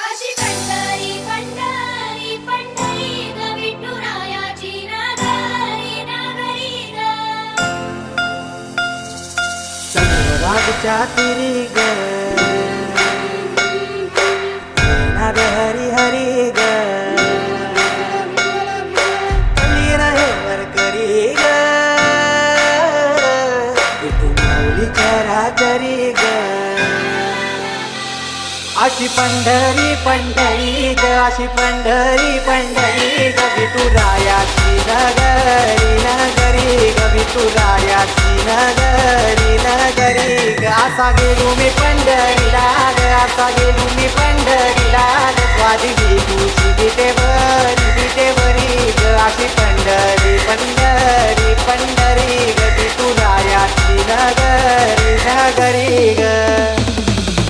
अशी पंढरी पंढरी पंढरी ग विठुरायाची नगरी नगरी ग चंद्रभागच्या तिरी ग नाद हरी हरी ग कली रहे वरकरी ग विठू माऊलीच्या रातरी ग अशी पंढरी पंढरी ग अशी पंढरी पंढरी ग विठुरायाची नगरी नगरी ग विठुरायाची नगरी नगरी ग असा गेलो मी पंढरीला ग असा गेलो मी पंढरीला ग स्वादी तुझी विटेवरी ग अशी पंढरी पंढरी पंढरी ग विठुरायाची नगरी नगरी ग